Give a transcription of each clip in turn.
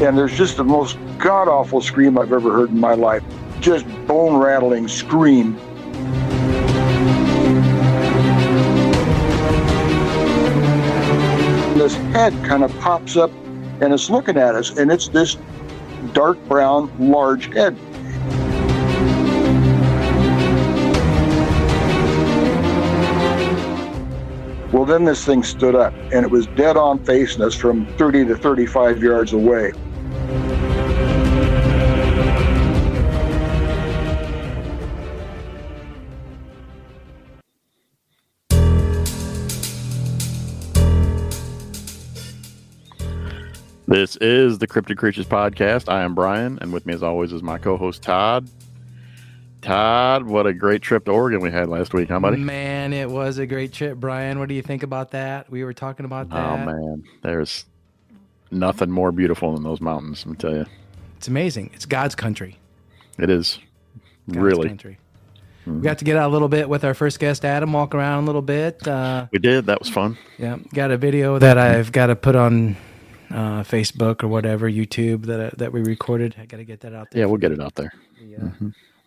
And there's just the most god-awful scream I've ever heard in my life. Just bone-rattling scream. This head kind of pops up and it's looking at us, and it's this dark brown, large head. Well, then this thing stood up, and it was dead on facing us from 30 to 35 yards away. This is the Cryptid Creatures Podcast. I am Brian, and with me as always is my co-host Todd. Todd, what a great trip to Oregon we had last week, huh, buddy? Man, it was a great trip, Brian. What do you think about that? We were talking about that. Oh, man. There's nothing more beautiful than those mountains, I'm telling you. It's amazing. It's God's country. It is. God's really. Country. We got to get out a little bit with our first guest, Adam, walk around a little bit. We did. That was fun. Yeah. Got a video that I've got to put on Facebook or whatever, YouTube, that we recorded. I got to get that out there. Yeah, we'll get it out there.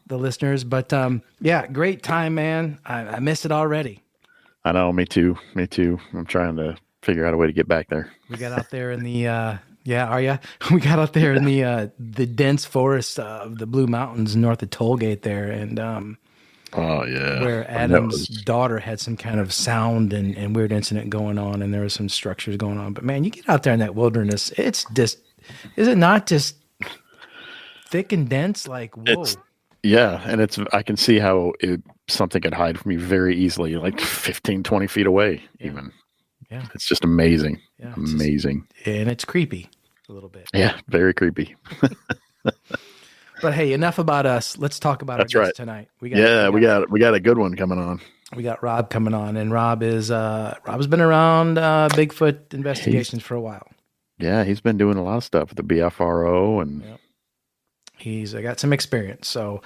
The listeners. But yeah, great time, man. I missed it already. I know, me too. I'm trying to figure out a way to get back there. We got out there in the are ya? We got out there in the dense forest of the Blue Mountains north of Tollgate there, and oh yeah, where Adam's daughter had some kind of sound and weird incident going on, and there was some structures going on. But man, you get out there in that wilderness, it's just, is it not just thick and dense? Like, whoa. Yeah, and I can see how something could hide from you very easily, like 15, 20 feet away, even. Yeah. It's just amazing. Yeah, amazing. And it's creepy a little bit. Yeah, very creepy. But hey, enough about us. Let's talk about our guest tonight. We got a good one coming on. We got Rob coming on, and Rob's been around Bigfoot investigations for a while. Yeah, he's been doing a lot of stuff with the BFRO, and he's got some experience. So,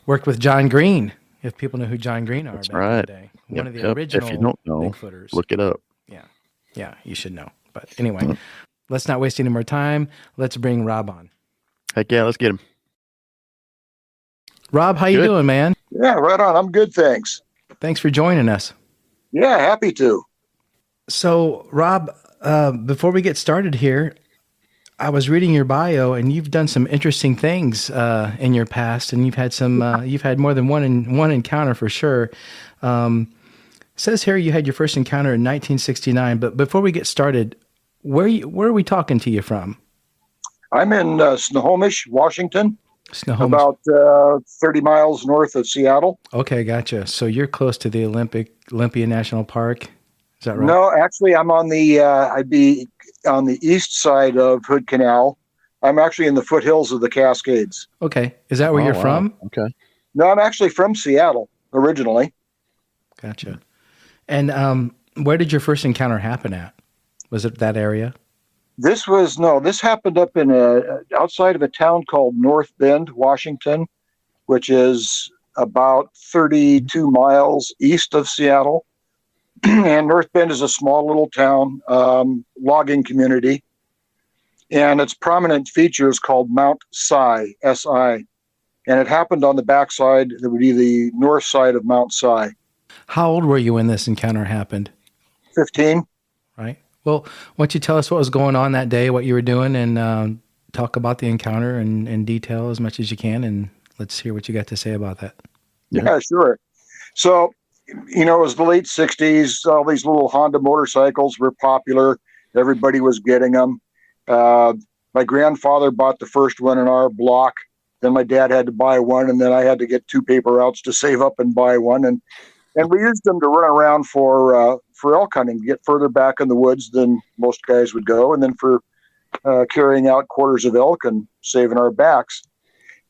worked with John Green. If people know who John Green are, that's back in the day, one of the original. If you don't know, Bigfooters. Look it up. Yeah, you should know. But anyway, let's not waste any more time. Let's bring Rob on. Heck yeah, let's get him. Rob, how you doing, man? Yeah, right on. I'm good, thanks. Thanks for joining us. Yeah, happy to. So, Rob, before we get started here, I was reading your bio, and you've done some interesting things in your past, and you've had more than one encounter for sure. It says here you had your first encounter in 1969, but before we get started, where are we talking to you from? I'm in Snohomish, Washington. Snohomish. About 30 miles north of Seattle. Okay, gotcha. So you're close to the Olympia National Park. Is that right? No, actually, I'm on I'd be on the east side of Hood Canal. I'm actually in the foothills of the Cascades. Okay. Is that where you're from? Okay. No, I'm actually from Seattle originally. Gotcha. And where did your first encounter happen at? Was it that area? This happened up in outside of a town called North Bend, Washington, which is about 32 miles east of Seattle. And North Bend is a small little town, logging community. And its prominent feature is called Mount Si, S-I. And it happened on the backside, that would be the north side of Mount Si. How old were you when this encounter happened? 15. Right. Well, why don't you tell us what was going on that day, what you were doing, and talk about the encounter in detail as much as you can, and let's hear what you got to say about that. Yeah, sure. So, it was the late 60s. All these little Honda motorcycles were popular. Everybody was getting them. My grandfather bought the first one in our block. Then my dad had to buy one, and then I had to get 2 paper routes to save up and buy one. And we used them to run around for elk hunting, get further back in the woods than most guys would go, and then for carrying out quarters of elk and saving our backs.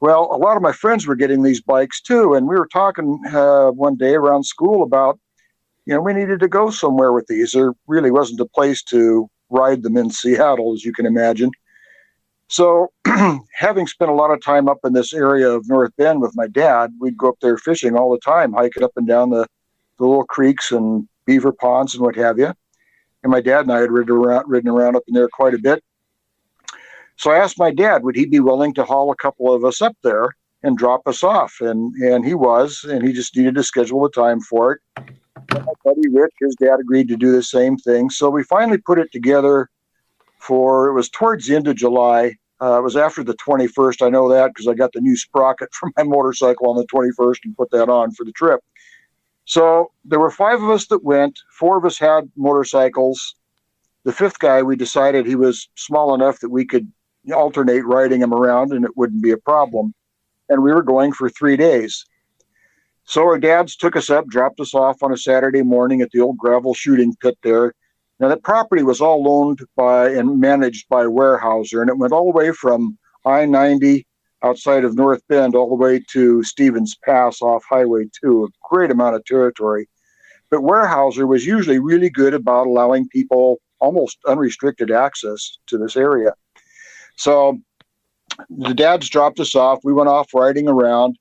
Well, a lot of my friends were getting these bikes too, and we were talking one day around school about, we needed to go somewhere with these. There really wasn't a place to ride them in Seattle, as you can imagine. So having spent a lot of time up in this area of North Bend with my dad, we'd go up there fishing all the time, hiking up and down the little creeks and beaver ponds and what have you. And my dad and I had ridden around up in there quite a bit. So I asked my dad, would he be willing to haul a couple of us up there and drop us off? And he was, and he just needed to schedule a time for it. And my buddy Rich, his dad, agreed to do the same thing. So we finally put it together it was towards the end of July. It was after the 21st. I know that because I got the new sprocket for my motorcycle on the 21st and put that on for the trip. So there were 5 of us that went. 4 of us had motorcycles. The 5th guy, we decided he was small enough that we could alternate riding him around and it wouldn't be a problem. And we were going for 3 days. So our dads took us up, dropped us off on a Saturday morning at the old gravel shooting pit there. Now, that property was all owned by and managed by Weyerhaeuser, and it went all the way from I-90 outside of North Bend all the way to Stevens Pass off Highway 2, a great amount of territory. But Weyerhaeuser was usually really good about allowing people almost unrestricted access to this area. So the dads dropped us off. We went off riding around,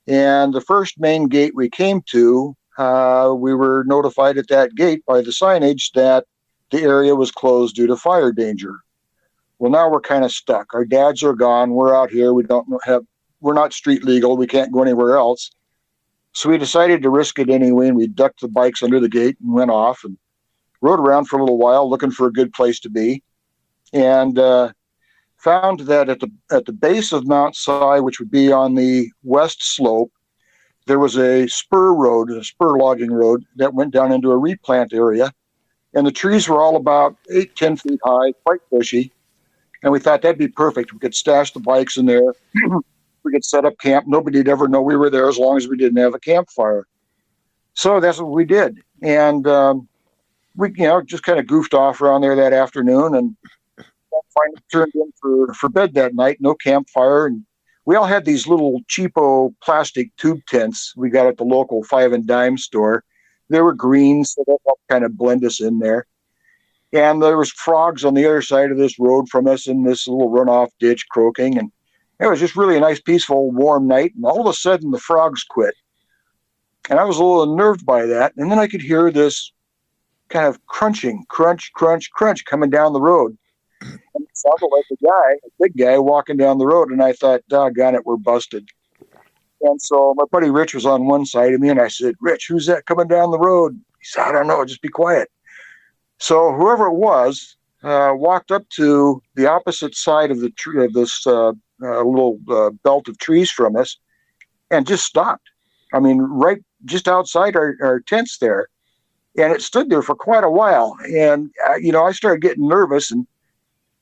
and the first main gate we came to, we were notified at that gate by the signage that the area was closed due to fire danger. Well, now we're kind of stuck. Our dads are gone. We're out here. We're not street legal. We can't go anywhere else. So we decided to risk it anyway, and we ducked the bikes under the gate and went off and rode around for a little while looking for a good place to be, and found that at the base of Mount Si, which would be on the west slope, there was a spur logging road that went down into a replant area. And the trees were all about 8-10 feet high, quite bushy. And we thought that'd be perfect. We could stash the bikes in there. We could set up camp. Nobody'd ever know we were there as long as we didn't have a campfire. So that's what we did. And we just kind of goofed off around there that afternoon and finally turned in for bed that night. No campfire. And we all had these little cheapo plastic tube tents we got at the local 5 and dime store. They were green, so that helped kind of blend us in there. And there was frogs on the other side of this road from us in this little runoff ditch croaking. And it was just really a nice, peaceful, warm night. And all of a sudden, the frogs quit. And I was a little unnerved by that. And then I could hear this kind of crunching, crunch, crunch, crunch coming down the road. And it sounded like a big guy walking down the road. And I thought, doggone it, we're busted. And so my buddy Rich was on one side of me, and I said, Rich, who's that coming down the road? He said, I don't know, just be quiet. So whoever it was walked up to the opposite side of the tree, of this little belt of trees from us, and just stopped. I mean, right just outside our tents there. And it stood there for quite a while. And, I started getting nervous. And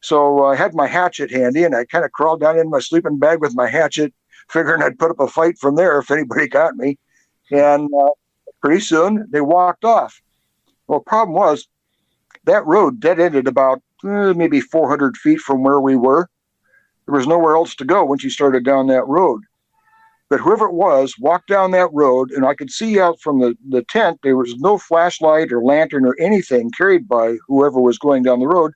so I had my hatchet handy, and I kind of crawled down in my sleeping bag with my hatchet, figuring I'd put up a fight from there if anybody got me. And pretty soon they walked off. Well, the problem was that road dead-ended about maybe 400 feet from where we were. There was nowhere else to go once you started down that road. But whoever it was walked down that road, and I could see out from the tent, there was no flashlight or lantern or anything carried by whoever was going down the road.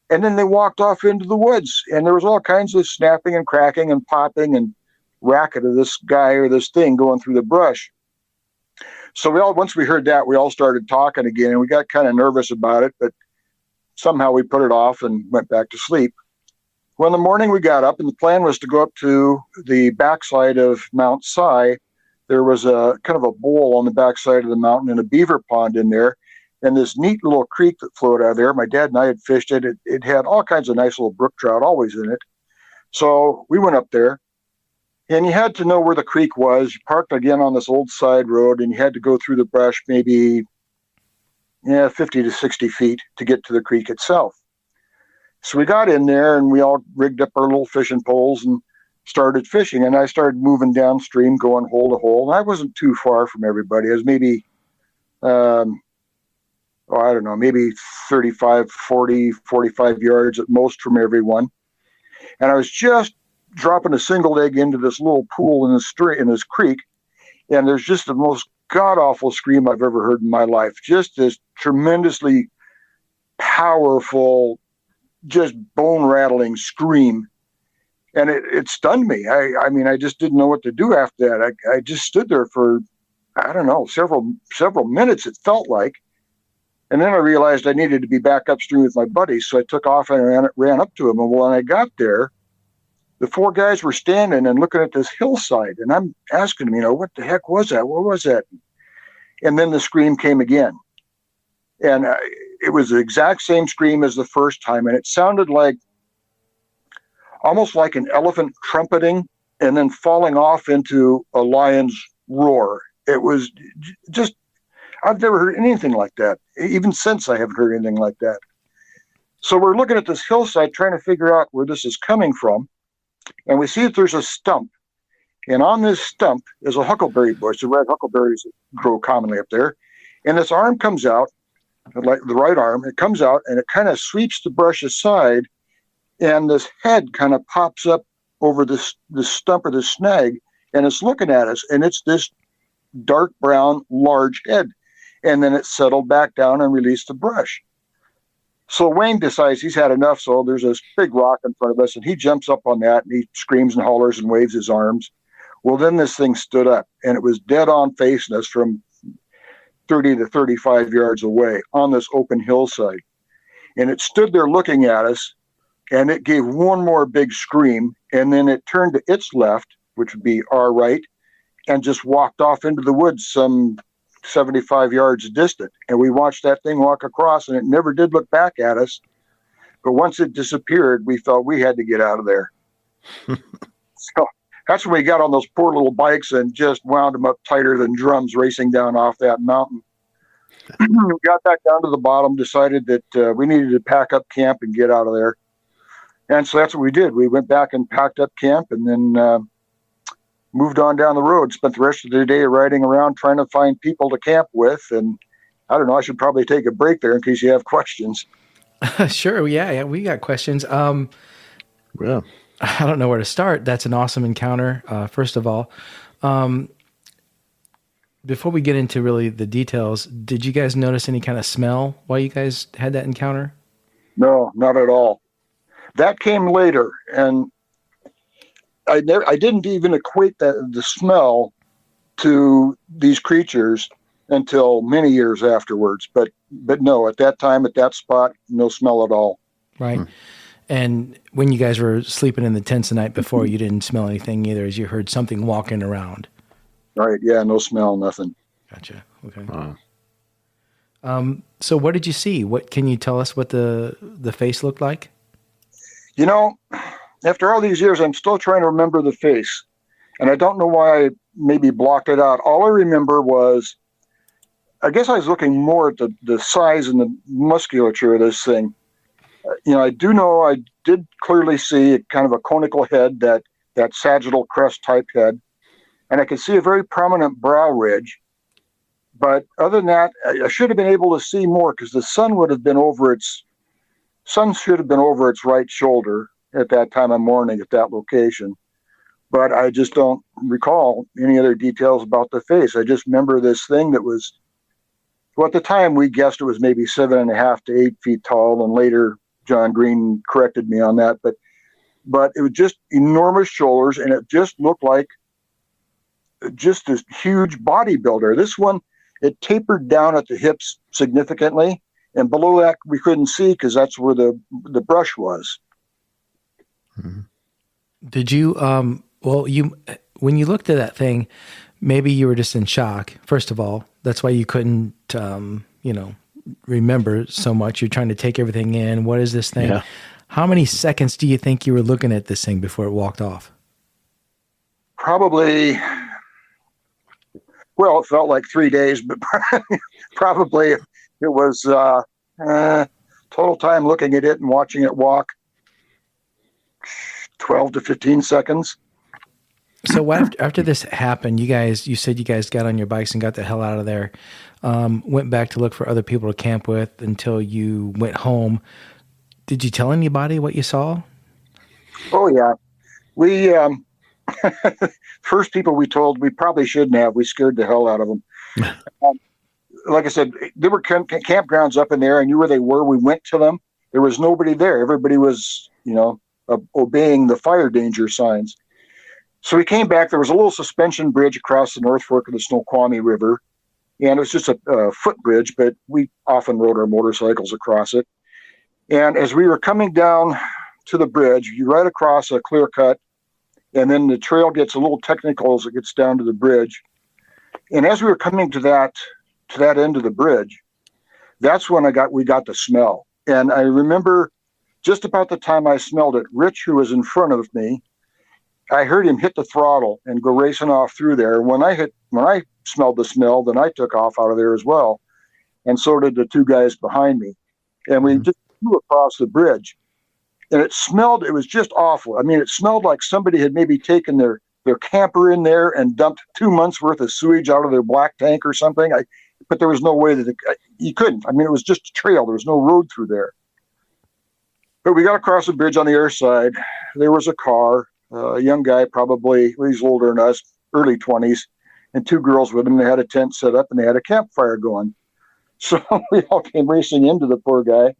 And then they walked off into the woods, and there was all kinds of snapping and cracking and popping and racket of this guy or this thing going through the brush. So once we heard that, we all started talking again, and we got kind of nervous about it, but somehow we put it off and went back to sleep. Well, in the morning we got up, and the plan was to go up to the backside of Mount Si. There was a kind of a bowl on the backside of the mountain and a beaver pond in there, and this neat little creek that flowed out of there. My dad and I had fished it. It had all kinds of nice little brook trout always in it. So we went up there. And you had to know where the creek was. You parked again on this old side road, and you had to go through the brush maybe 50 to 60 feet to get to the creek itself. So we got in there, and we all rigged up our little fishing poles and started fishing. And I started moving downstream, going hole to hole. And I wasn't too far from everybody. I was maybe, maybe 35, 40, 45 yards at most from everyone. And I was just dropping a single egg into this little pool in this creek, and there's just the most god-awful scream I've ever heard in my life. Just this tremendously powerful, just bone-rattling scream. And it stunned me. I just didn't know what to do after that. I just stood there for, I don't know, several minutes, it felt like. And then I realized I needed to be back upstream with my buddies. So I took off and ran up to them. And when I got there, the 4 guys were standing and looking at this hillside. And I'm asking them, what the heck was that? What was that? And then the scream came again. And it was the exact same scream as the first time. And it sounded like almost like an elephant trumpeting and then falling off into a lion's roar. It was just, I've never heard anything like that. Even since I haven't heard anything like that. So we're looking at this hillside trying to figure out where this is coming from. And we see that there's a stump. And on this stump is a huckleberry bush, the red huckleberries that grow commonly up there. And this arm comes out, like the right arm, it comes out and it kind of sweeps the brush aside. And this head kind of pops up over this stump or this snag, and it's looking at us. And it's this dark brown, large head. And then it settled back down and released the brush. So Wayne decides he's had enough. So there's this big rock in front of us, and he jumps up on that, and he screams and hollers and waves his arms. Well, then this thing stood up, and it was dead on facing us from 30 to 35 yards away on this open hillside. And it stood there looking at us, and it gave one more big scream, and then it turned to its left, which would be our right, and just walked off into the woods some 75 yards distant. And we watched that thing walk across, and it never did look back at us. But once it disappeared, we felt we had to get out of there. So that's when we got on those poor little bikes and just wound them up tighter than drums racing down off that mountain. We got back down to the bottom, decided that we needed to pack up camp and get out of there. And so that's what we did. We went back and packed up camp and then moved on down the road, spent the rest of the day riding around trying to find people to camp with. And I don't know, I should probably take a break there in case you have questions. Sure. Yeah, we got questions. Yeah. I don't know where to start. That's an awesome encounter. First of all, before we get into really the details, did you guys notice any kind of smell while you guys had that encounter? No, not at all. That came later, and I didn't even equate the smell to these creatures until many years afterwards. But no, at that time, at that spot, no smell at all. Right. And when you guys were sleeping in the tents the night before, you didn't smell anything either, as you heard something walking around. Right. Yeah. No smell, nothing. Gotcha. Okay. So what did you see? What can you tell us what the face looked like? After all these years, I'm still trying to remember the face. And I don't know why I maybe blocked it out. All I remember was, I guess I was looking more at the size and the musculature of this thing. I do know I did clearly see kind of a conical head, that sagittal crest type head. And I could see a very prominent brow ridge. But other than that, I should have been able to see more because the sun should have been over its right shoulder at that time of morning at that location. But I just don't recall any other details about the face. I just remember this thing that was, well, at the time we guessed it was maybe 7.5 to 8 feet tall, and later John Green corrected me on that. But it was just enormous shoulders, and it just looked like just this huge bodybuilder. This one, it tapered down at the hips significantly, and below that we couldn't see because that's where the brush was. Mm-hmm. Did you, when you looked at that thing, maybe you were just in shock, first of all. That's why you couldn't, remember so much. You're trying to take everything in. What is this thing? Yeah. How many seconds do you think you were looking at this thing before it walked off? Probably, well, it felt like 3 days, but probably it was total time looking at it and watching it walk, 12 to 15 seconds. So after this happened, you said you guys got on your bikes and got the hell out of there, went back to look for other people to camp with until you went home. Did you tell anybody what you saw? Oh, yeah. We, first people we told, we probably shouldn't have. We scared the hell out of them. Like I said, there were campgrounds up in there. I knew where they were. We went to them. There was nobody there. Everybody was, obeying the fire danger signs. So we came back. There was a little suspension bridge across the North Fork of the Snoqualmie River. And it was just a footbridge, but we often rode our motorcycles across it. And as we were coming down to the bridge, you ride across a clear cut, and then the trail gets a little technical as it gets down to the bridge. And as we were coming to that end of the bridge, that's when we got the smell. And I remember just about the time I smelled it, Rich, who was in front of me, I heard him hit the throttle and go racing off through there. When I smelled the smell, then I took off out of there as well. And so did the two guys behind me. And we just flew across the bridge. And it was just awful. I mean, it smelled like somebody had maybe taken their camper in there and dumped 2 months worth of sewage out of their black tank or something. But there was no way that you couldn't. I mean, it was just a trail. There was no road through there. But we got across the bridge on the other side. There was a car, a young guy, probably, he's older than us, early 20s, and two girls with him. They had a tent set up and they had a campfire going. So we all came racing into the poor guy,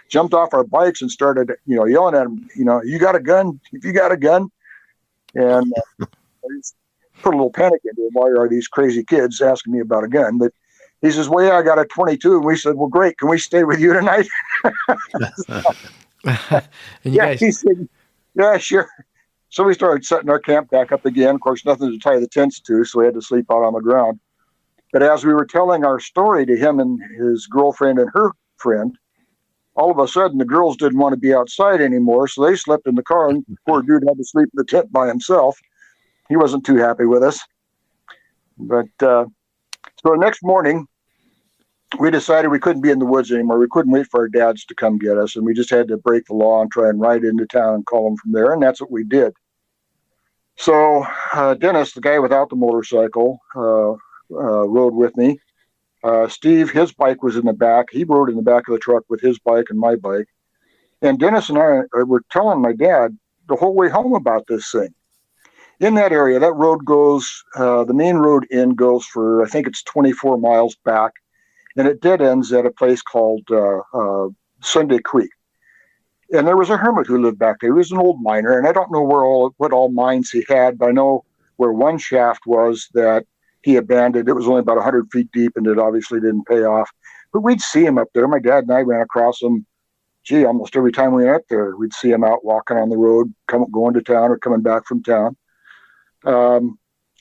jumped off our bikes and started, yelling at him, you got a gun? If you got a gun? And put a little panic into him. Why are these crazy kids asking me about a gun? But he says, well, yeah, I got a 22. And we said, well, great. Can we stay with you tonight? He said, yeah, sure. So we started setting our camp back up again. Of course, nothing to tie the tents to, so we had to sleep out on the ground. But as we were telling our story to him and his girlfriend and her friend, all of a sudden the girls didn't want to be outside anymore, so they slept in the car, and the poor dude had to sleep in the tent by himself. He wasn't too happy with us. But so the next morning, we decided we couldn't be in the woods anymore. We couldn't wait for our dads to come get us, and we just had to break the law and try and ride into town and call them from there, and that's what we did. So Dennis, the guy without the motorcycle, rode with me. Steve, his bike was in the back. He rode in the back of the truck with his bike and my bike. And Dennis and I were telling my dad the whole way home about this thing. In that area, that road goes, the main road in goes for, I think it's 24 miles back. And it dead ends at a place called Sunday Creek. And there was a hermit who lived back there. He was an old miner, and I don't know what all mines he had, but I know where one shaft was that he abandoned. It was only about 100 feet deep, and it obviously didn't pay off. But we'd see him up there. My dad and I ran across him, almost every time we went up there. We'd see him out walking on the road, going to town or coming back from town.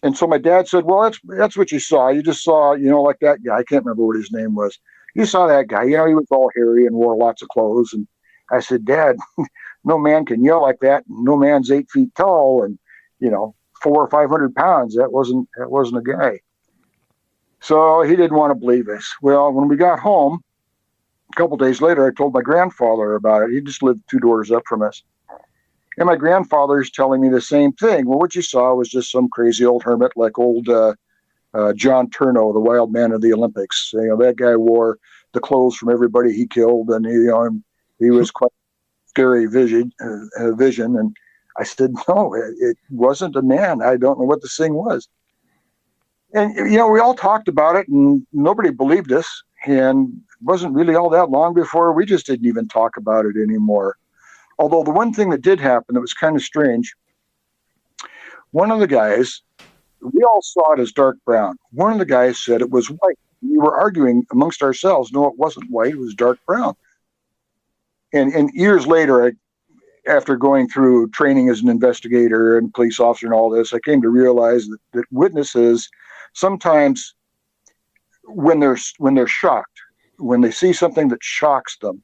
And so my dad said, well, that's what you saw. You just saw, like that guy. I can't remember what his name was. You saw that guy. He was all hairy and wore lots of clothes. And I said, Dad, no man can yell like that. No man's 8 feet tall and, 400 or 500 pounds. That wasn't a guy. So he didn't want to believe us. Well, when we got home, a couple of days later, I told my grandfather about it. He just lived 2 doors up from us. And my grandfather's telling me the same thing. Well, what you saw was just some crazy old hermit like old John Turno, the wild man of the Olympics. That guy wore the clothes from everybody he killed, and he was quite scary vision. And I said, no, it wasn't a man. I don't know what this thing was. And, we all talked about it, and nobody believed us. And it wasn't really all that long before we just didn't even talk about it anymore. Although the one thing that did happen that was kind of strange, one of the guys, we all saw it as dark brown. One of the guys said it was white. We were arguing amongst ourselves. No, it wasn't white. It was dark brown. And years later, after going through training as an investigator and police officer and all this, I came to realize that witnesses sometimes, when they're shocked, when they see something that shocks them,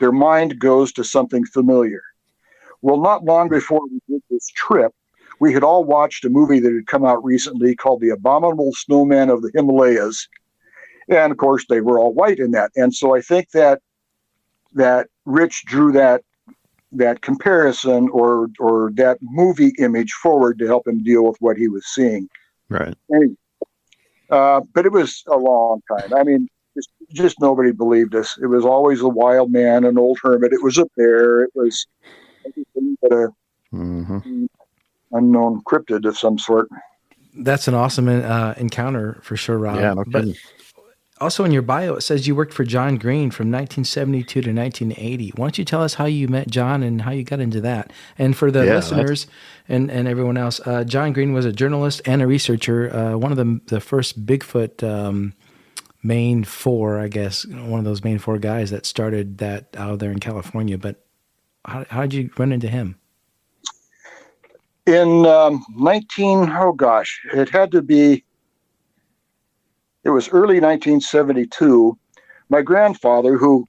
their mind goes to something familiar. Well, not long before we did this trip, we had all watched a movie that had come out recently called The Abominable Snowman of the Himalayas. And of course, they were all white in that. And so I think that Rich drew that comparison or that movie image forward to help him deal with what he was seeing. Right. Anyway, but it was a long time. I mean, just nobody believed us. It was always a wild man, an old hermit. It was a bear. It was anything but a unknown cryptid of some sort. That's an awesome encounter for sure, Rob. Yeah, no kidding. Also in your bio, it says you worked for John Green from 1972 to 1980. Why don't you tell us how you met John and how you got into that? And for the listeners and everyone else, John Green was a journalist and a researcher, one of the first Bigfoot main four, I guess, one of those main four guys that started that out there in California. But how did you run into him? In it was early 1972. My grandfather, who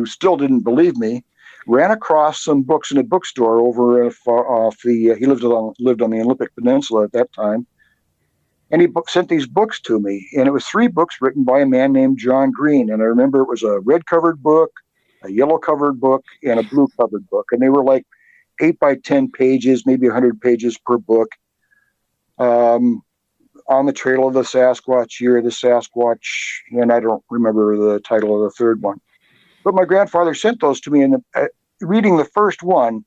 still didn't believe me, ran across some books in a bookstore over off the. He lived on the Olympic Peninsula at that time, and he sent these books to me. And it was 3 books written by a man named John Green. And I remember it was a red-covered book, a yellow-covered book, and a blue-covered book. And they were like 8 by 10 pages, maybe 100 pages per book. On the Trail of the Sasquatch, Year of the Sasquatch, and I don't remember the title of the third one. But my grandfather sent those to me, and reading the first one,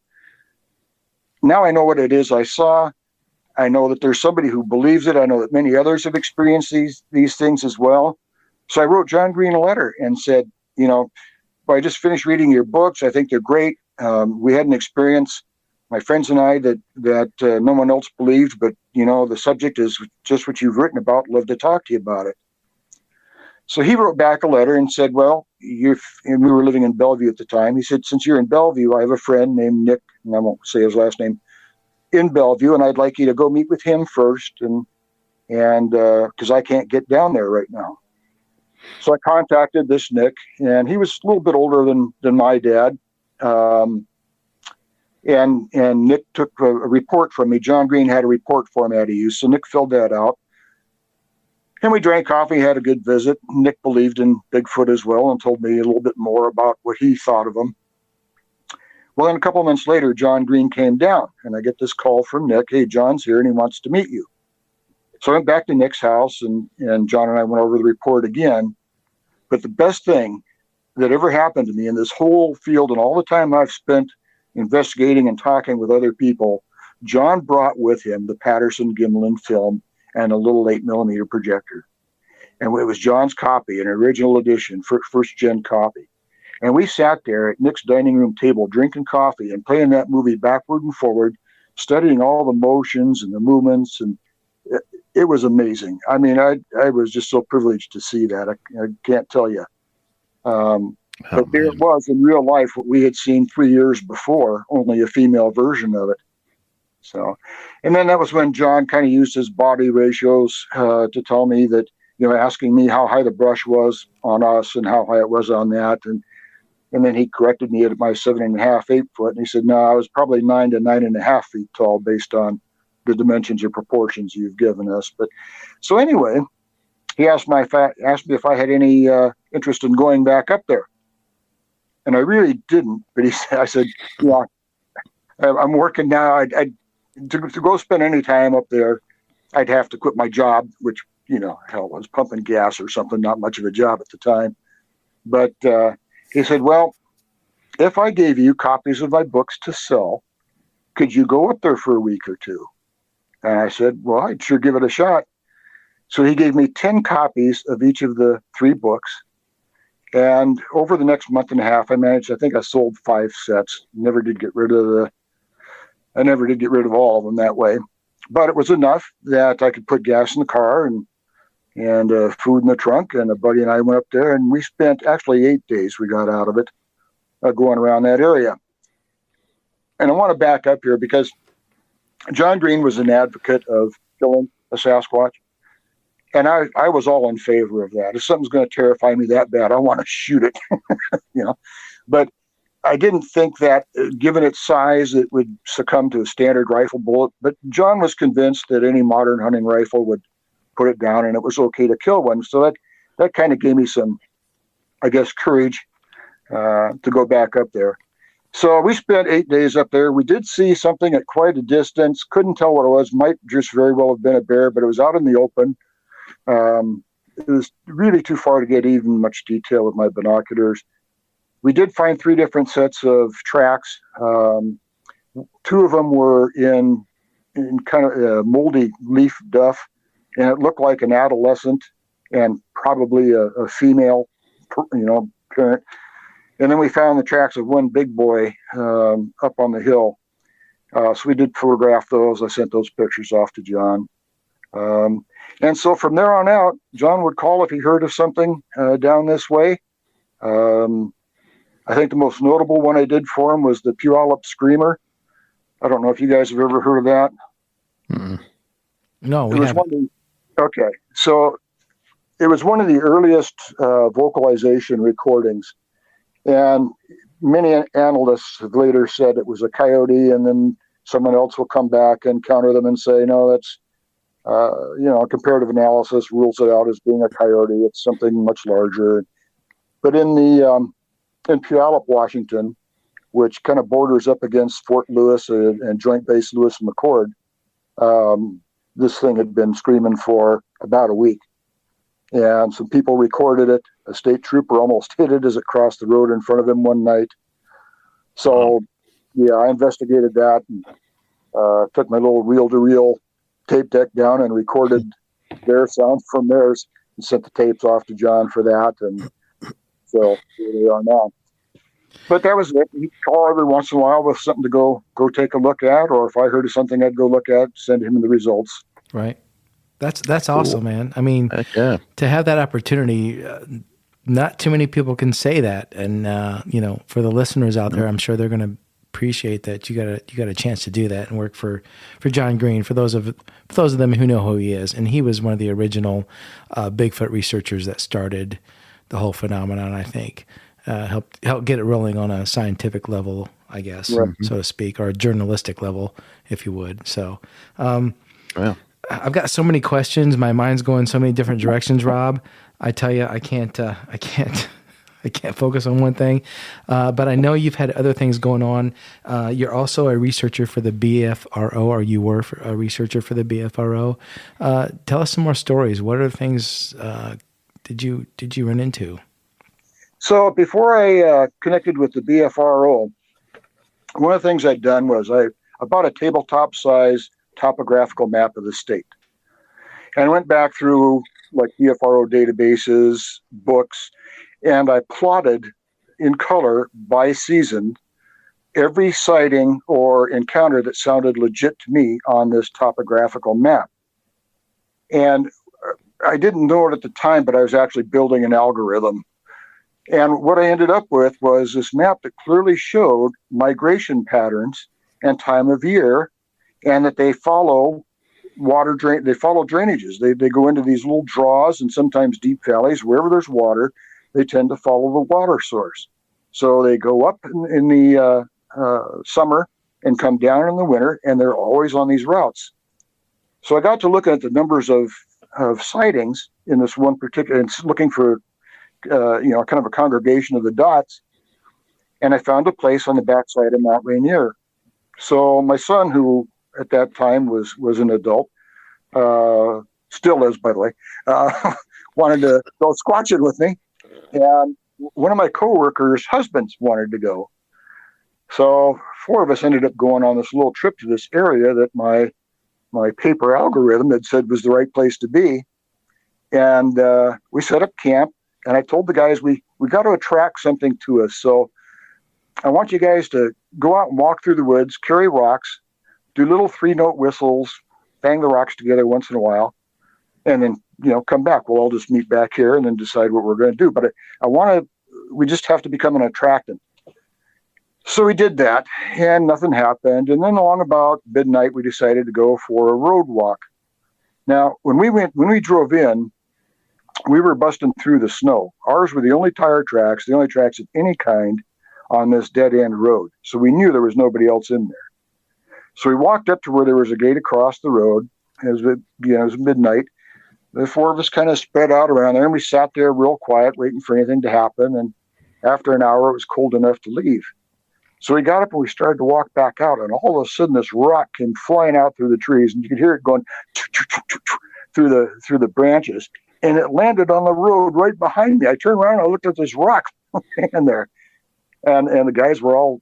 now I know what it is I saw. I know that there's somebody who believes it. I know that many others have experienced these things as well. So I wrote John Green a letter and said, I just finished reading your books. I think they're great. We had an experience, my friends and I, that no one else believed, but the subject is just what you've written about. Love to talk to you about it. So he wrote back a letter and said, well, and we were living in Bellevue at the time. He said, since you're in Bellevue, I have a friend named Nick, and I won't say his last name, in Bellevue, and I'd like you to go meet with him first, and because I can't get down there right now. So I contacted this Nick, and he was a little bit older than my dad. And Nick took a report from me. John Green had a report format he used, so Nick filled that out. And we drank coffee, had a good visit. Nick believed in Bigfoot as well and told me a little bit more about what he thought of him. Well, then a couple of months later, John Green came down, and I get this call from Nick. Hey, John's here, and he wants to meet you. So I went back to Nick's house, and John and I went over the report again. But the best thing that ever happened to me in this whole field and all the time I've spent investigating and talking with other people, John brought with him the Patterson Gimlin film and a little 8mm projector. And it was John's copy, an original edition, first gen copy. And we sat there at Nick's dining room table drinking coffee and playing that movie backward and forward, studying all the motions and the movements. And it was amazing. I mean, I was just so privileged to see that. I can't tell you. But there it was in real life, what we had seen 3 years before, only a female version of it. So, and then that was when John kind of used his body ratios to tell me that, asking me how high the brush was on us and how high it was on that. And then he corrected me at my 7.5, 8 foot. And he said, no, I was probably 9 to 9.5 feet tall based on the dimensions or proportions you've given us. But so anyway, he asked me if I had any interest in going back up there. And I really didn't. But I said, I'm working now. To go spend any time up there, I'd have to quit my job, which, hell, I was pumping gas or something, not much of a job at the time. But he said, well, if I gave you copies of my books to sell, could you go up there for a week or two? And I said, well, I'd sure give it a shot. So he gave me 10 copies of each of the 3 books. And over the next month and a half, I think I sold 5 sets. Never did get rid of all of them that way. But it was enough that I could put gas in the car and food in the trunk. And a buddy and I went up there, and we spent actually 8 days we got out of it going around that area. And I want to back up here because John Green was an advocate of killing a Sasquatch. And I was all in favor of that. If something's going to terrify me that bad, I want to shoot it, But I didn't think that, given its size, it would succumb to a standard rifle bullet. But John was convinced that any modern hunting rifle would put it down, and it was okay to kill one. So that kind of gave me some, I guess, courage to go back up there. So we spent 8 days up there. We did see something at quite a distance. Couldn't tell what it was. Might just very well have been a bear, but it was out in the open. It was really too far to get even much detail with my binoculars. We did find 3 different sets of tracks. 2 of them were in kind of moldy leaf duff, and it looked like an adolescent and probably a female, parent. And then we found the tracks of one big boy up on the hill. So we did photograph those. I sent those pictures off to John. And so from there on out, John would call if he heard of something down this way. I think the most notable one I did for him was the Puyallup Screamer. I don't know if you guys have ever heard of that. Mm-mm. No, we It was haven't. okay. So it was one of the earliest vocalization recordings. And many analysts have later said it was a coyote, and then someone else will come back and counter them and say, no, that's, comparative analysis rules it out as being a coyote. It's something much larger. But in Puyallup, Washington, which kind of borders up against Fort Lewis and Joint Base Lewis and McChord, this thing had been screaming for about a week. And some people recorded it. A state trooper almost hit it as it crossed the road in front of him one night. So, I investigated that and took my little reel-to-reel tape deck down and recorded their sound from theirs and sent the tapes off to John for that. And so here they are now. But that was it. He'd call every once in a while with something to go take a look at, or if I heard of something, I'd go look at, send him the results. Right. That's awesome, man. I mean, Heck yeah. to have that opportunity, not too many people can say that. And, for the listeners out there, I'm sure they're going to appreciate that you got a chance to do that and work for John Green, for those of them who know who he is. And he was one of the original Bigfoot researchers that started the whole phenomenon, I think. Help get it rolling on a scientific level, I guess, so to speak, or a journalistic level, if you would. So, Yeah. I've got so many questions. My mind's going so many different directions, Rob. I tell you, I can't focus on one thing. But I know you've had other things going on. You're also a researcher for the BFRO, or you were a researcher for the BFRO. Tell us some more stories. What other things did you run into? So before I connected with the BFRO, one of the things I'd done was I bought a tabletop size topographical map of the state. And I went back through like BFRO databases, books, and I plotted in color by season every sighting or encounter that sounded legit to me on this topographical map. And I didn't know it at the time, but I was actually building an algorithm. And what I ended up with was this map that clearly showed migration patterns and time of year, and that they follow drainages. They go into these little draws and sometimes deep valleys. Wherever there's water, they tend to follow the water source. So they go up in the summer and come down in the winter, and they're always on these routes. So I got to looking at the numbers of sightings in this one particular, and looking for kind of a congregation of the dots, and I found a place on the backside of Mount Rainier. So my son, who at that time was an adult, still is, by the way, wanted to go squatching with me, and one of my coworkers' husbands wanted to go. So 4 of us ended up going on this little trip to this area that my paper algorithm had said was the right place to be, and we set up camp. And I told the guys we got to attract something to us. So I want you guys to go out and walk through the woods, carry rocks, do little 3-note whistles, bang the rocks together once in a while, and then, come back. We'll all just meet back here and then decide what we're going to do. But we just have to become an attractant. So we did that, and nothing happened. And then along about midnight, we decided to go for a road walk. Now, when we drove in, we were busting through the snow. Ours were the only tire tracks, the only tracks of any kind on this dead-end road. So we knew there was nobody else in there. So we walked up to where there was a gate across the road. It was midnight. The 4 of us kind of spread out around there, and we sat there real quiet, waiting for anything to happen. And after an hour, it was cold enough to leave. So we got up and we started to walk back out, and all of a sudden, this rock came flying out through the trees, and you could hear it going through the branches. And it landed on the road right behind me. I turned around and I looked at this rock in there. And the guys were all,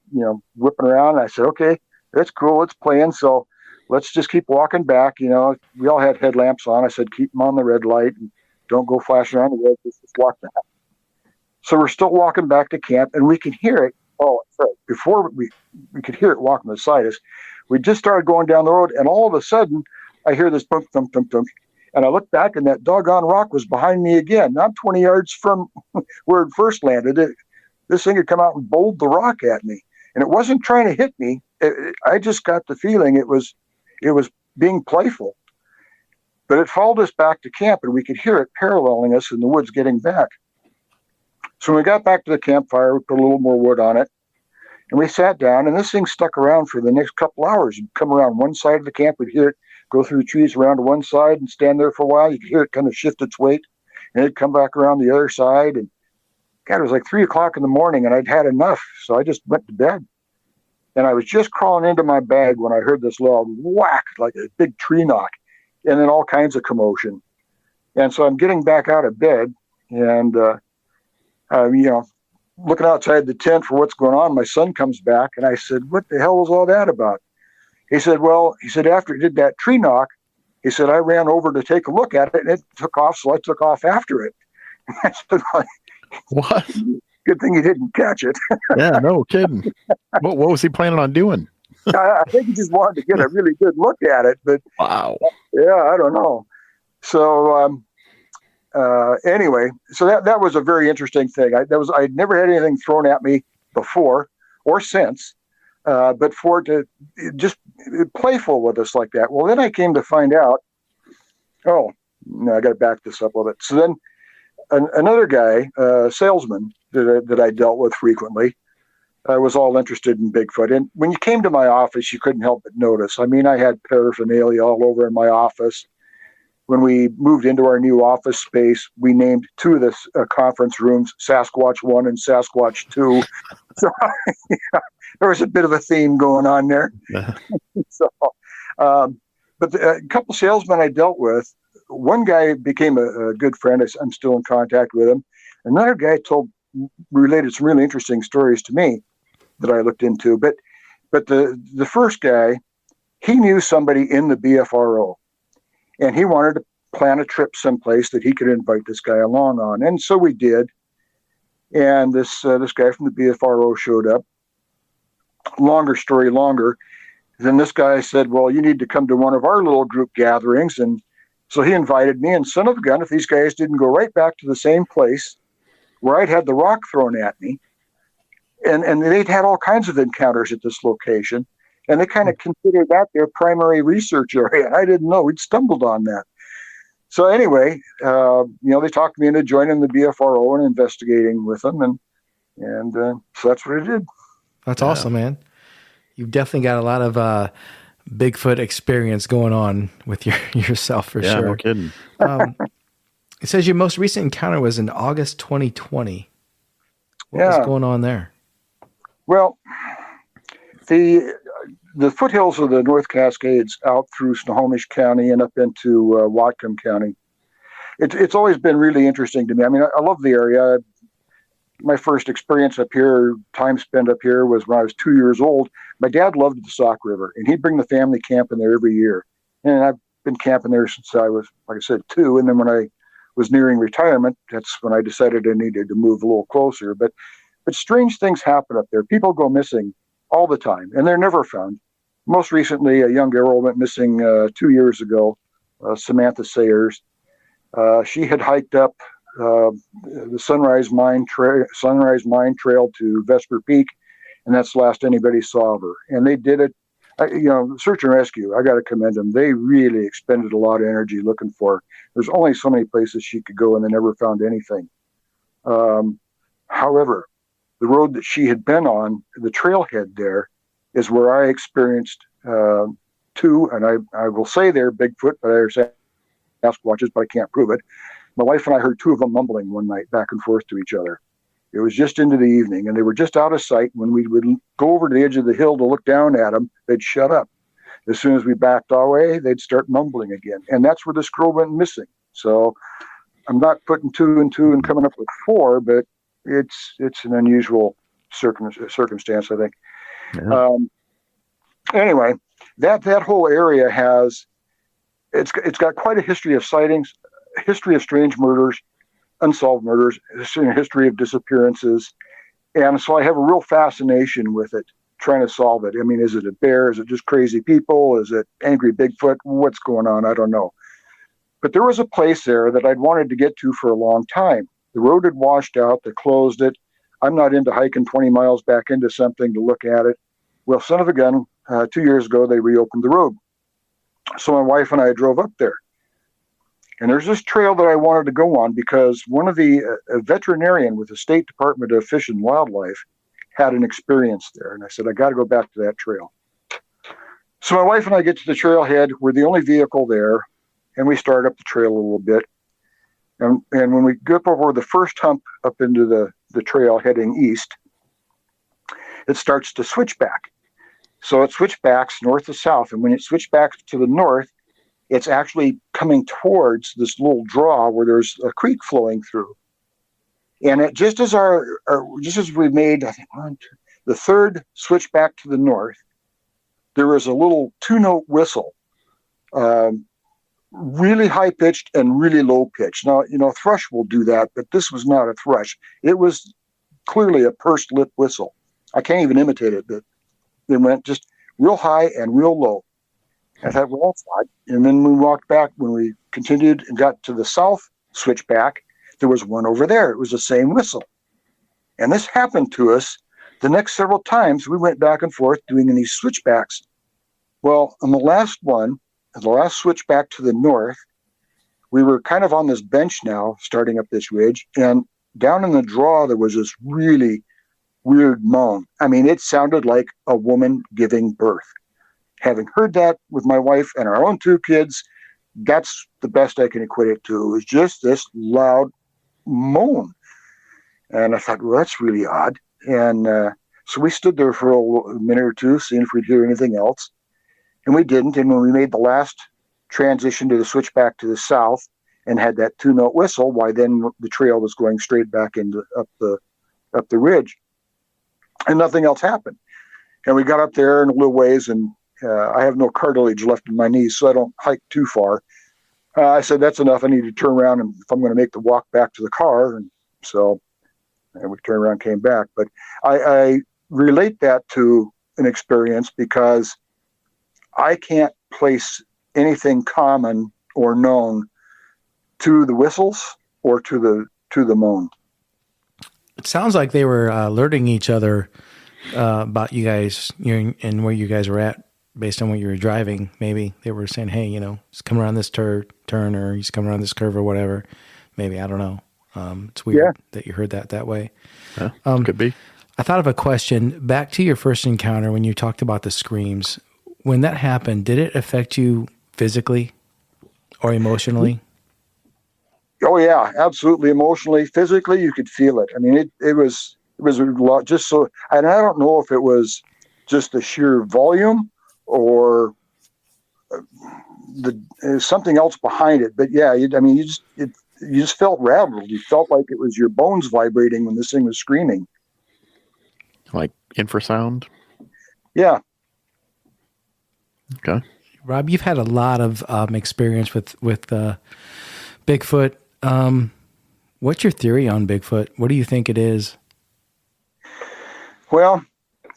whipping around. And I said, okay, that's cool. It's playing. So let's just keep walking back. We all had headlamps on. I said, keep them on the red light and don't go flashing around the road. Just walk back. So we're still walking back to camp, and we can hear it. Oh, sorry. Before we could hear it walking beside us, we just started going down the road. And all of a sudden I hear this bump, thump, thump, thump. And I looked back, and that doggone rock was behind me again. Not 20 yards from where it first landed. This thing had come out and bowled the rock at me, and it wasn't trying to hit me. I just got the feeling it was being playful. But it followed us back to camp, and we could hear it paralleling us in the woods getting back. So when we got back to the campfire, we put a little more wood on it, and we sat down, and this thing stuck around for the next couple hours. You'd come around one side of the camp, we'd hear it go through the trees around to one side and stand there for a while. You could hear it kind of shift its weight, and it'd come back around the other side. And God, it was like 3 o'clock in the morning, and I'd had enough, so I just went to bed. And I was just crawling into my bag when I heard this loud whack, like a big tree knock, and then all kinds of commotion. And so I'm getting back out of bed, and looking outside the tent for what's going on. My son comes back, and I said, "What the hell was all that about?" He said, after it did that tree knock, he said, I ran over to take a look at it, and it took off, so I took off after it. I said, what? Good thing you didn't catch it. Yeah, no kidding. What was he planning on doing? I think he just wanted to get a really good look at it, but wow. Yeah, I don't know. So anyway, so that was a very interesting thing. I'd never had anything thrown at me before or since, but for it to just playful with us like that. Well, then I came to find out. Oh, no, I got to back this up a little bit. So then another guy, salesman that I dealt with frequently, was all interested in Bigfoot. And when you came to my office, you couldn't help but notice. I mean, I had paraphernalia all over in my office. When we moved into our new office space, we named two of the conference rooms Sasquatch 1 and Sasquatch 2. So there was a bit of a theme going on there. But a couple salesmen I dealt with, one guy became a good friend. I'm still in contact with him. Another guy related some really interesting stories to me that I looked into. But the first guy, he knew somebody in the BFRO, and he wanted to plan a trip someplace that he could invite this guy along on. And so we did. And this guy from the BFRO showed up. Longer story longer. Then this guy said, well, you need to come to one of our little group gatherings. And so he invited me, and son of a gun, if these guys didn't go right back to the same place where I'd had the rock thrown at me, and they'd had all kinds of encounters at this location, and they kind of considered that their primary research area. And I didn't know. We'd stumbled on that. So anyway, they talked me into joining the BFRO and investigating with them, and so that's what I did. That's awesome, man. You've definitely got a lot of Bigfoot experience going on with yourself for sure. No kidding. It says your most recent encounter was in August 2020. What was going on there? Well, the foothills of the North Cascades out through Snohomish County and up into Whatcom County. It's always been really interesting to me. I mean, I love the area. My first experience up here, time spent up here, was when I was 2 years old. My dad loved the Sauk River, and he'd bring the family camping there every year. And I've been camping there since I was, like I said, 2. And then when I was nearing retirement, that's when I decided I needed to move a little closer. But strange things happen up there. People go missing all the time, and they're never found. Most recently, a young girl went missing 2 years ago, Samantha Sayers. She had hiked up the Sunrise Mine Trail to Vesper Peak, and that's the last anybody saw of her. And they did it, search and rescue. I got to commend them. They really expended a lot of energy looking for her. There's only so many places she could go, and they never found anything. However, the road that she had been on, the trailhead there, is where I experienced two, and I will say they're Bigfoot, but I say Sasquatches, but I can't prove it. My wife and I heard 2 of them mumbling one night back and forth to each other. It was just into the evening, and they were just out of sight. When we would go over to the edge of the hill to look down at them, they'd shut up. As soon as we backed away, they'd start mumbling again. And that's where this girl went missing. So I'm not putting 2 and 2 and coming up with 4, but it's an unusual circumstance, I think. Yeah. Anyway, that whole area it's got quite a history of sightings, a history of strange murders, unsolved murders, a history of disappearances. And so I have a real fascination with it, trying to solve it. I mean, is it a bear? Is it just crazy people? Is it angry Bigfoot? What's going on? I don't know. But there was a place there that I'd wanted to get to for a long time. The road had washed out. They closed it. I'm not into hiking 20 miles back into something to look at it. Well, son of a gun, 2 years ago, they reopened the road. So my wife and I drove up there. And there's this trail that I wanted to go on because one of the a veterinarian with the State Department of Fish and Wildlife had an experience there. And I said, I got to go back to that trail. So my wife and I get to the trailhead. We're the only vehicle there. And we start up the trail a little bit. And when we get up over the first hump up into the trail heading east, it starts to switch back. So it switchbacks north to south. And when it switchbacks to the north, it's actually coming towards this little draw where there's a creek flowing through. And just as we made, I think, the third switchback to the north, there was a little 2-note whistle, really high pitched and really low pitched. Now, thrush will do that, but this was not a thrush. It was clearly a pursed lip whistle. I can't even imitate it, but it went just real high and real low. I thought, well, that's odd. And then we walked back. When we continued and got to the south switchback, there was one over there. It was the same whistle. And this happened to us the next several times. We went back and forth doing these switchbacks. Well, on the last one, the last switchback to the north, we were kind of on this bench now, starting up this ridge. And down in the draw, there was this really weird moan. I mean, it sounded like a woman giving birth. Having heard that with my wife and our own 2 kids, that's the best I can equate it to. It was just this loud moan. And I thought, well, that's really odd. And so we stood there for a minute or two, seeing if we'd hear anything else. And we didn't. And when we made the last transition to the switchback to the south and had that 2-note whistle, why then the trail was going straight back into up the ridge. And nothing else happened. And we got up there in a little ways, and I have no cartilage left in my knees, so I don't hike too far. I said, that's enough. I need to turn around and if I'm going to make the walk back to the car. And so we turned around and came back. But I relate that to an experience because I can't place anything common or known to the whistles or to the moan. It sounds like they were alerting each other about you guys and where you guys were at based on what you were driving. Maybe they were saying, hey, he's coming around this turn or he's coming around this curve or whatever. Maybe, I don't know. It's weird that you heard that way. Yeah, could be. I thought of a question. Back to your first encounter when you talked about the screams. When that happened, did it affect you physically or emotionally? Oh yeah, absolutely. Emotionally, physically, you could feel it. I mean, it was a lot. Just so, and I don't know if it was just the sheer volume or something else behind it. But yeah, you just felt rattled. You felt like it was your bones vibrating when this thing was screaming. Like infrasound. Yeah. Okay. Rob, you've had a lot of experience with Bigfoot. What's your theory on Bigfoot? What do you think it is? Well,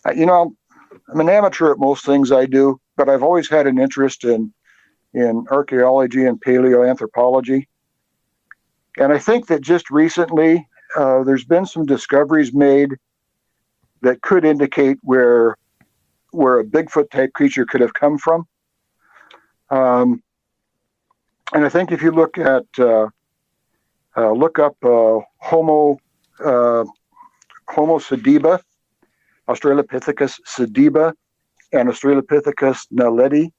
I'm an amateur at most things I do, but I've always had an interest in archaeology and paleoanthropology. And I think that just recently there's been some discoveries made that could indicate where a Bigfoot type creature could have come from. And I think if you look up Homo sediba, Australopithecus sediba, and Australopithecus naledi,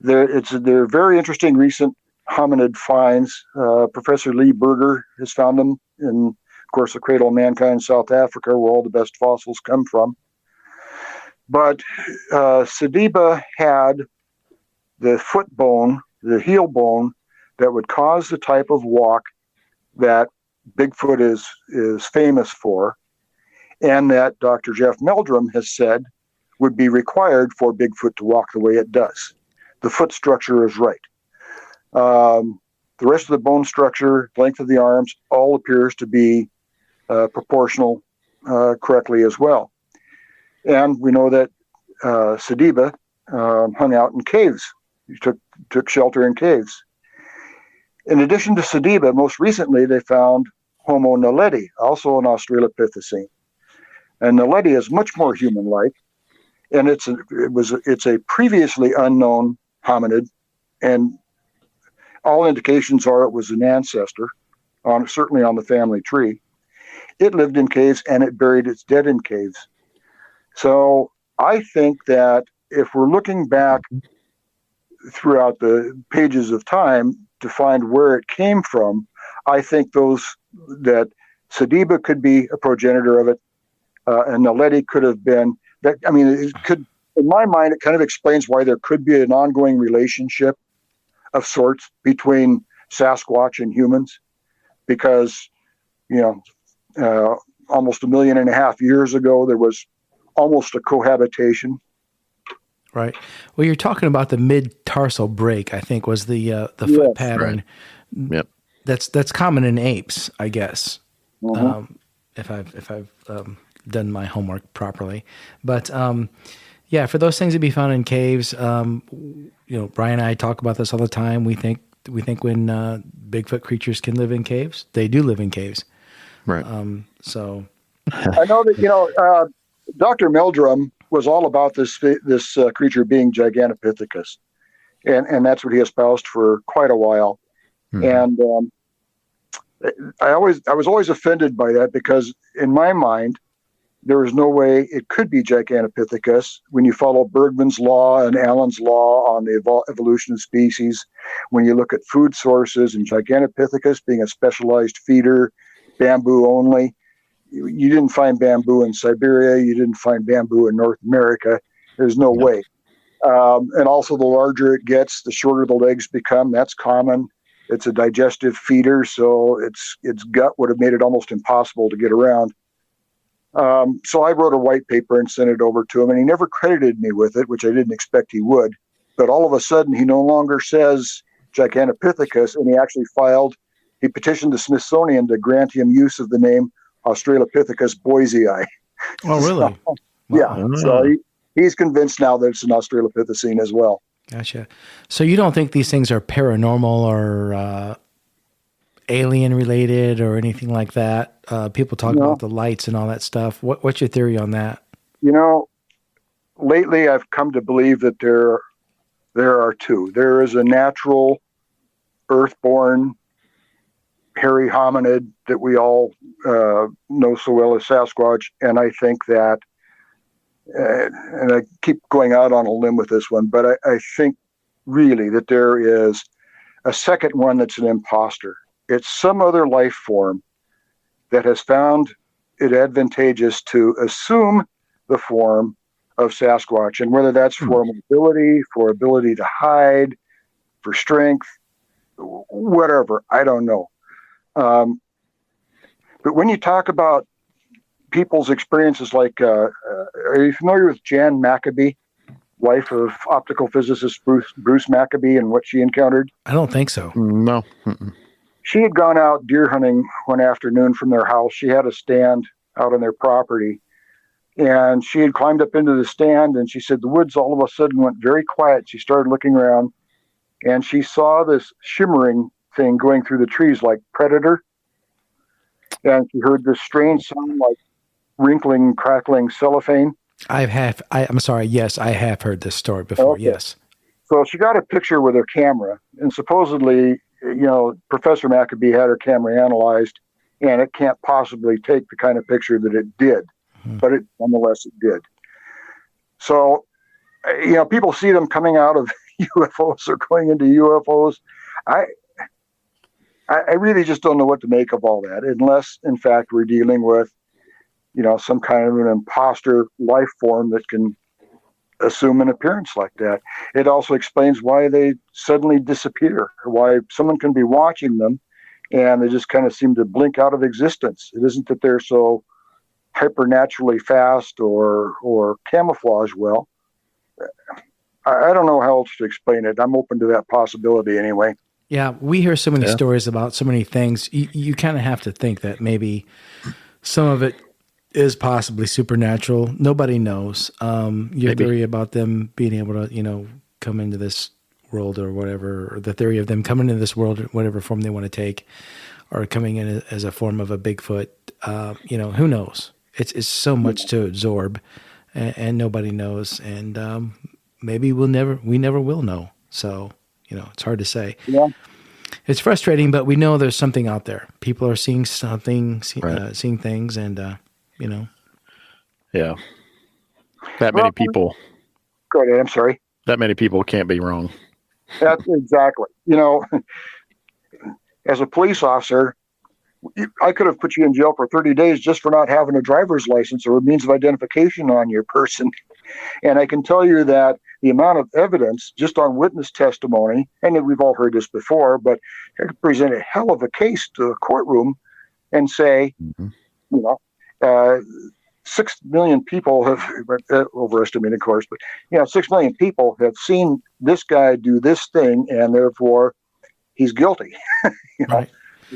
they're very interesting recent hominid finds. Professor Lee Berger has found them in, of course, the Cradle of Mankind in South Africa, where all the best fossils come from. But Sediba had the foot bone, the heel bone, that would cause the type of walk that Bigfoot is famous for, and that Dr. Jeff Meldrum has said would be required for Bigfoot to walk the way it does. The foot structure is right. The rest of the bone structure, length of the arms, all appears to be proportional correctly as well. And we know that Sediba hung out in caves. He took shelter in caves. In addition to Sediba, most recently they found Homo naledi, also an Australopithecine. And naledi is much more human-like, and it's a previously unknown hominid, and all indications are it was an ancestor, certainly on the family tree. It lived in caves and it buried its dead in caves. So I think that if we're looking back throughout the pages of time to find where it came from, I think that Sediba could be a progenitor of it, and Naledi could have been that. I mean, it could, in my mind, it kind of explains why there could be an ongoing relationship of sorts between Sasquatch and humans, because, almost 1.5 million years ago, there was almost a cohabitation. Right. Well, you're talking about the mid-tarsal break, I think, was the foot pattern. Right. Yep. That's common in apes, I guess. Mm-hmm. If I've done my homework properly, but yeah, for those things to be found in caves, Brian and I talk about this all the time. We think when Bigfoot creatures can live in caves, they do live in caves. Right. So I know that Dr. Meldrum was all about this creature being Gigantopithecus, and that's what he espoused for quite a while. Mm-hmm. And I was always offended by that, because in my mind there was no way it could be Gigantopithecus when you follow Bergman's law and Allen's law on the evolution of species. When you look at food sources and Gigantopithecus being a specialized feeder, bamboo only. You didn't find bamboo in Siberia. You didn't find bamboo in North America. There's no way. And also, the larger it gets, the shorter the legs become. That's common. It's a digestive feeder, so its gut would have made it almost impossible to get around. So I wrote a white paper and sent it over to him, and he never credited me with it, which I didn't expect he would. But all of a sudden, he no longer says Gigantopithecus, and he petitioned the Smithsonian to grant him use of the name Australopithecus boisei. Oh, really? So, yeah. So he's convinced now that it's an Australopithecine as well. Gotcha. So you don't think these things are paranormal or alien related or anything like that? People talk about the lights and all that stuff. What's your theory on that? Lately I've come to believe that there are two. There is a natural, earthborn, hairy hominid that we all know so well as Sasquatch, and I think that, and I keep going out on a limb with this one, but I think really that there is a second one that's an imposter. It's some other life form that has found it advantageous to assume the form of Sasquatch, and whether that's for mobility, for ability to hide, for strength, whatever, I don't know. But when you talk about people's experiences, like, are you familiar with Jan Maccabee, wife of optical physicist Bruce Maccabee, and what she encountered? I don't think so. No. She had gone out deer hunting one afternoon from their house. She had a stand out on their property, and she had climbed up into the stand, and she said the woods all of a sudden went very quiet. She started looking around, and she saw this shimmering thing going through the trees like Predator. And she heard this strange sound like wrinkling, crackling cellophane. I'm sorry. Yes, I have heard this story before. Okay. Yes. So she got a picture with her camera, and supposedly, Professor Maccabee had her camera analyzed, and it can't possibly take the kind of picture that it did, but nonetheless it did. So, people see them coming out of UFOs or going into UFOs. I really just don't know what to make of all that, unless, in fact, we're dealing with, some kind of an imposter life form that can assume an appearance like that. It also explains why they suddenly disappear, why someone can be watching them and they just kind of seem to blink out of existence. It isn't that they're so hypernaturally fast or camouflage well. I don't know how else to explain it. I'm open to that possibility anyway. Yeah, we hear so many stories about so many things. You kind of have to think that maybe some of it is possibly supernatural. Nobody knows. Your theory about them being able to, come into this world or whatever, or the theory of them coming into this world, whatever form they want to take, or coming in as a form of a Bigfoot. Who knows? It's so much to absorb, and nobody knows, and maybe we never will know. So it's hard to say. Yeah. It's frustrating, but we know there's something out there. People are seeing something, Right. seeing things, and Yeah. That many people. Go ahead. I'm sorry. That many people can't be wrong. That's exactly. As a police officer, I could have put you in jail for 30 days just for not having a driver's license or a means of identification on your person. And I can tell you that the amount of evidence just on witness testimony, and we've all heard this before, but I could present a hell of a case to a courtroom and say, 6 million people have, overestimated, of course, but 6 million people have seen this guy do this thing, and therefore he's guilty. Right.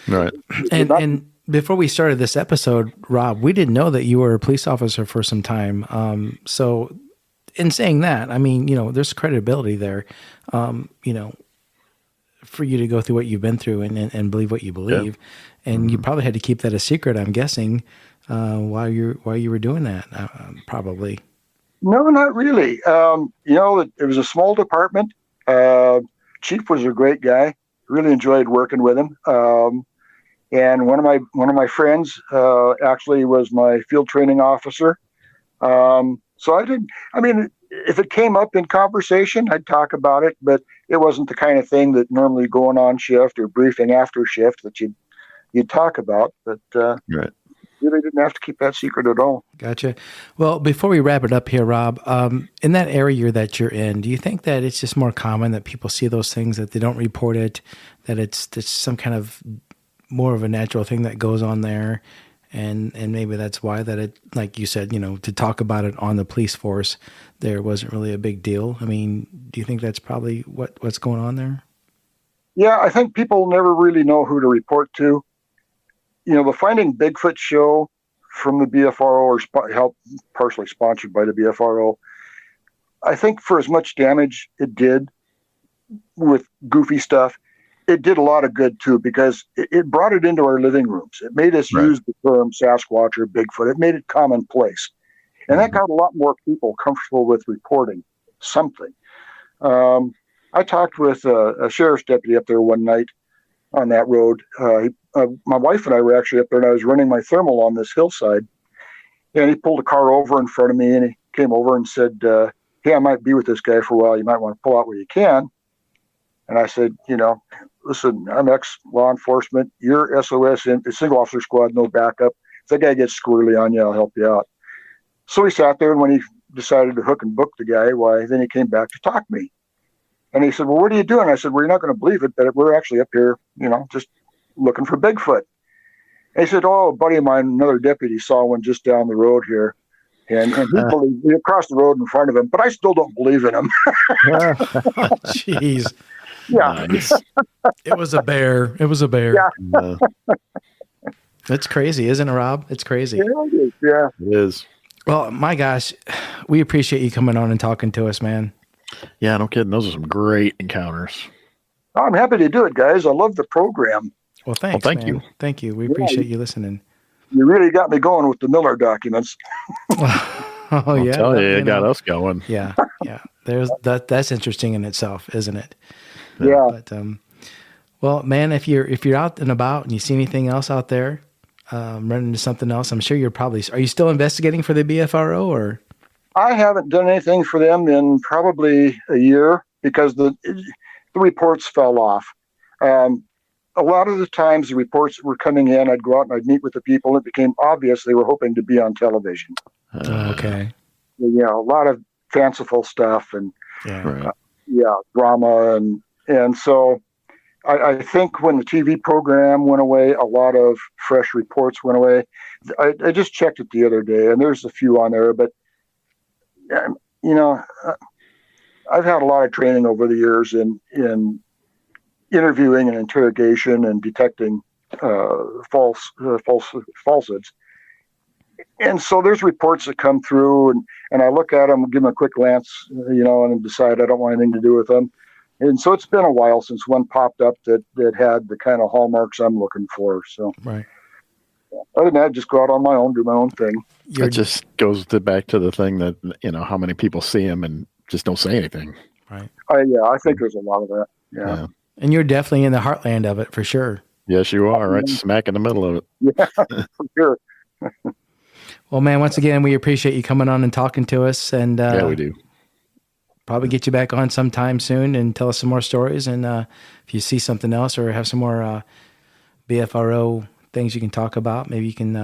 Right. And before we started this episode, Rob, we didn't know that you were a police officer for some time. So in saying that, I mean, there's credibility there, for you to go through what you've been through and believe what you believe. Yeah. And you probably had to keep that a secret, I'm guessing, while you were doing that, probably. No, not really. It was a small department. Chief was a great guy. Really enjoyed working with him. And one of my friends actually was my field training officer. So if it came up in conversation, I'd talk about it, but it wasn't the kind of thing that normally going on shift or briefing after shift that you'd talk about. But right. Really didn't have to keep that secret at all. Gotcha. Well, before we wrap it up here, Rob, in that area that you're in, do you think that it's just more common that people see those things, that they don't report it, that it's some kind of more of a natural thing that goes on there? And maybe that's why that it, like you said, to talk about it on the police force, there wasn't really a big deal. I mean, do you think that's probably what's going on there? Yeah, I think people never really know who to report to. The Finding Bigfoot show from the BFRO, or partially sponsored by the BFRO, I think for as much damage it did with goofy stuff, it did a lot of good too, because it brought it into our living rooms. It made us use the term Sasquatch or Bigfoot. It made it commonplace. And that got a lot more people comfortable with reporting something. I talked with a sheriff's deputy up there one night on that road. My wife and I were actually up there, and I was running my thermal on this hillside. And he pulled a car over in front of me, and he came over and said, hey, I might be with this guy for a while. You might want to pull out where you can. And I said, listen, I'm ex-law enforcement. You're SOS in a single officer squad, no backup. If that guy gets squirrely on you, I'll help you out. So he sat there, and when he decided to hook and book the guy, then he came back to talk to me. And he said, well, what are you doing? I said, well, you're not going to believe it, but we're actually up here, just looking for Bigfoot. And he said, oh, a buddy of mine, another deputy, saw one just down the road here. And he believed, he crossed the road in front of him, but I still don't believe in him. Jeez. Yeah. Nice. It was a bear. Yeah. That's crazy, isn't it, Rob? It's crazy. Yeah, it is. Yeah. It is. Well, my gosh, we appreciate you coming on and talking to us, man. Yeah, no kidding. Those are some great encounters. I'm happy to do it, guys. I love the program. Well, thanks. Thank man. you. Thank you. We appreciate you listening. You really got me going with the Miller documents. Oh, yeah. Tell you, it got us going. Yeah. Yeah. That's interesting in itself, isn't it? Yeah. But, well, man, if you're out and about and you see anything else out there, running into something else, I'm sure are you still investigating for the BFRO, or? I haven't done anything for them in probably a year because the reports fell off. A lot of the times the reports were coming in, I'd go out and I'd meet with the people. It became obvious they were hoping to be on television. Okay. A lot of fanciful stuff and drama. And so I think when the TV program went away, a lot of fresh reports went away. I just checked it the other day, and there's a few on there, but I've had a lot of training over the years in interviewing and interrogation and detecting falsehoods. And so there's reports that come through, and I look at them, give them a quick glance, and decide I don't want anything to do with them. And so it's been a while since one popped up that had the kind of hallmarks I'm looking for. So Right. other than that, just go out on my own, do my own thing. It just goes back to the thing that, how many people see him and just don't say anything. Right. I think there's a lot of that. Yeah. And you're definitely in the heartland of it for sure. Yes, you are, right smack in the middle of it. Yeah, for sure. Well, man, once again, we appreciate you coming on and talking to us. And yeah, we do. Probably get you back on sometime soon and tell us some more stories. And if you see something else or have some more BFRO things you can talk about, maybe you can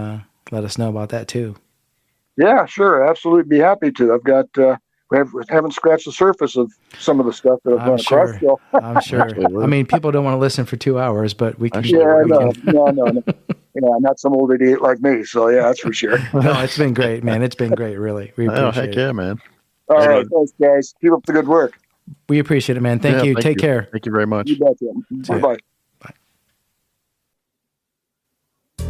let us know about that too. Yeah, sure. Absolutely be happy to. I've got, we haven't scratched the surface of some of the stuff that I've run across. So. I'm sure. I mean, people don't want to listen for 2 hours, but we can. No. Yeah, not some old idiot like me. So yeah, that's for sure. No, it's been great, man. It's been great, really. We appreciate it. Yeah, man. All right, thanks, guys. Keep up the good work. We appreciate it, man. Thank you. Take care. Thank you very much. You betcha. Bye-bye. Bye.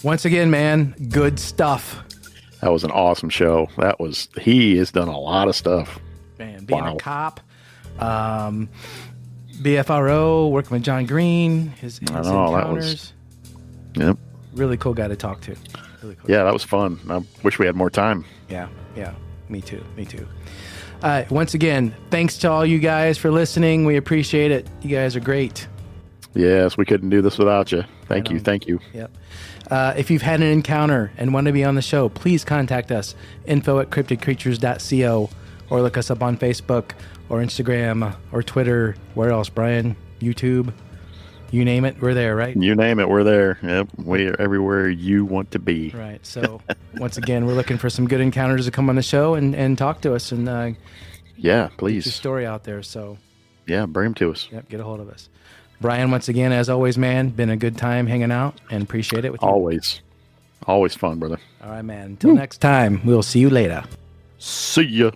Once again, man, good stuff. That was an awesome show. He has done a lot of stuff. Man, being a cop, BFRO, working with John Green, his encounters. Yep. Really cool guy to talk to. Really cool. Yeah, that was fun. I wish we had more time. Yeah. Me too. Once again, thanks to all you guys for listening. We appreciate it. You guys are great. Yes, we couldn't do this without you. Thank you. Yep. If you've had an encounter and want to be on the show, please contact us, info@cryptidcreatures.co, or look us up on Facebook or Instagram or Twitter. Where else, Brian? YouTube? You name it, we're there, right? You name it, we're there. Yep, we are everywhere you want to be. Right. So once again, we're looking for some good encounters to come on the show and talk to us and yeah, please. Get your story out there. So yeah, bring them to us. Yep, get a hold of us. Brian, once again, as always, man, been a good time hanging out and appreciate it with you. Always fun, brother. All right, man. Until next time, we'll see you later. See ya.